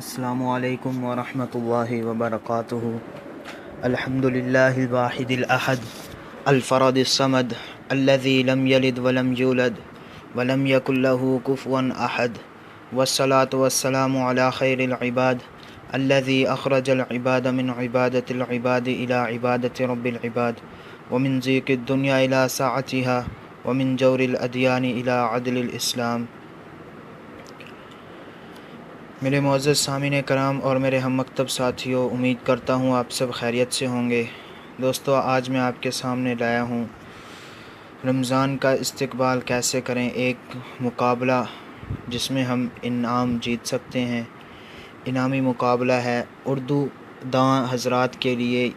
السلام علیکم ورحمۃ اللہ وبرکاتہ۔ الحمد للہ الواحد الأحد الفرد الصمد الذي لم يلد ولم يولد ولم يكن له كفوا أحد، والصلاة والسلام على خير العباد الذي أخرج العباد من عبادة العباد إلى عبادة رب العباد، ومن ضيق الدنيا إلى سعتها، ومن جور الأديان إلى عدل الإسلام۔ میرے معزز سامعین کرام اور میرے ہم مکتب ساتھیوں، امید کرتا ہوں آپ سب خیریت سے ہوں گے۔ دوستو، آج میں آپ کے سامنے لایا ہوں رمضان کا استقبال کیسے کریں، ایک مقابلہ جس میں ہم انعام جیت سکتے ہیں۔ انعامی مقابلہ ہے، اردو داں حضرات کے لیے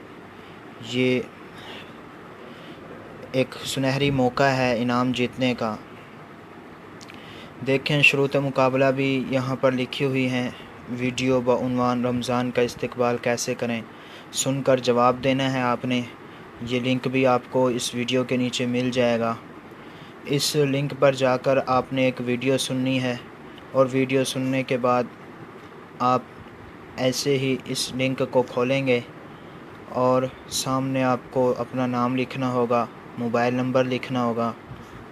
یہ ایک سنہری موقع ہے انعام جیتنے کا۔ دیکھیں، شروط مقابلہ بھی یہاں پر لکھی ہوئی ہیں۔ ویڈیو بعنوان رمضان کا استقبال کیسے کریں، سن کر جواب دینا ہے آپ نے۔ یہ لنک بھی آپ کو اس ویڈیو کے نیچے مل جائے گا۔ اس لنک پر جا کر آپ نے ایک ویڈیو سننی ہے، اور ویڈیو سننے کے بعد آپ ایسے ہی اس لنک کو کھولیں گے اور سامنے آپ کو اپنا نام لکھنا ہوگا، موبائل نمبر لکھنا ہوگا،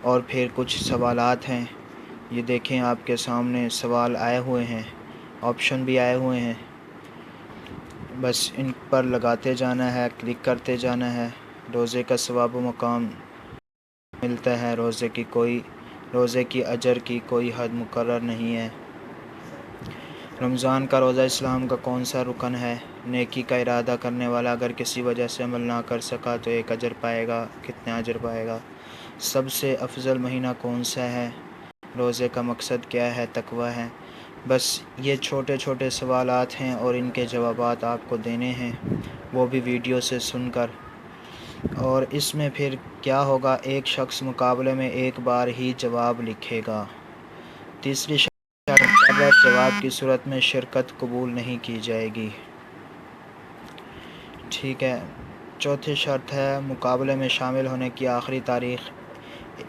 اور پھر کچھ سوالات ہیں۔ یہ دیکھیں، آپ کے سامنے سوال آئے ہوئے ہیں، آپشن بھی آئے ہوئے ہیں۔ بس ان پر لگاتے جانا ہے، کلک کرتے جانا ہے۔ روزے کا ثواب و مقام ملتا ہے۔ روزے کی اجر کی کوئی حد مقرر نہیں ہے۔ رمضان کا روزہ اسلام کا کون سا رکن ہے؟ نیکی کا ارادہ کرنے والا اگر کسی وجہ سے عمل نہ کر سکا تو ایک اجر پائے گا۔ کتنے اجر پائے گا؟ سب سے افضل مہینہ کون سا ہے؟ روزے کا مقصد کیا ہے؟ تقویٰ ہے۔ بس یہ چھوٹے چھوٹے سوالات ہیں اور ان کے جوابات آپ کو دینے ہیں، وہ بھی ویڈیو سے سن کر۔ اور اس میں پھر کیا ہوگا، ایک شخص مقابلے میں ایک بار ہی جواب لکھے گا۔ تیسری شرط، مقررہ جواب کی صورت میں شرکت قبول نہیں کی جائے گی۔ ٹھیک ہے۔ چوتھی شرط ہے، مقابلے میں شامل ہونے کی آخری تاریخ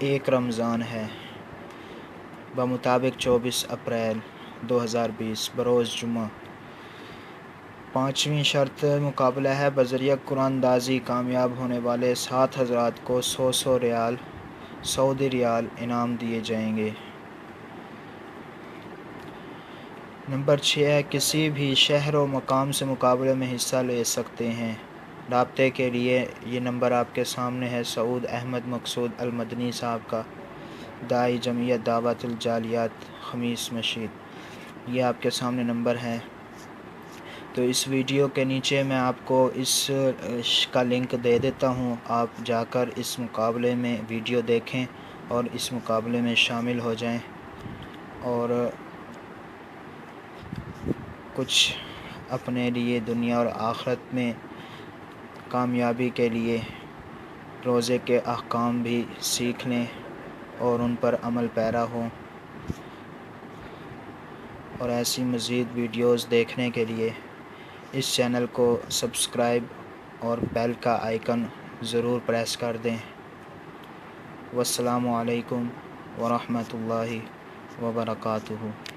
1 رمضان ہے، بمطابق 24 اپریل 2020 بروز جمعہ۔ پانچویں شرط، مقابلہ ہے بذریعہ قرآن اندازی کامیاب ہونے والے 7 حضرات کو 100 ریال سعودی ریال انعام دیے جائیں گے۔ نمبر 6 ہے، کسی بھی شہر و مقام سے مقابلے میں حصہ لے سکتے ہیں۔ رابطے کے لیے یہ نمبر آپ کے سامنے ہے، سعود احمد مقصود المدنی صاحب کا، داعی جمعیت دعوت الجالیات خمیس مشید۔ یہ آپ کے سامنے نمبر ہے۔ تو اس ویڈیو کے نیچے میں آپ کو اس کا لنک دے دیتا ہوں، آپ جا کر اس مقابلے میں ویڈیو دیکھیں اور اس مقابلے میں شامل ہو جائیں، اور کچھ اپنے لیے دنیا اور آخرت میں کامیابی کے لیے روزے کے احکام بھی سیکھ لیں اور ان پر عمل پیرا ہوں۔ اور ایسی مزید ویڈیوز دیکھنے کے لیے اس چینل کو سبسکرائب اور بیل کا آئیکن ضرور پریس کر دیں۔ والسلام علیکم ورحمۃ اللہ وبرکاتہ۔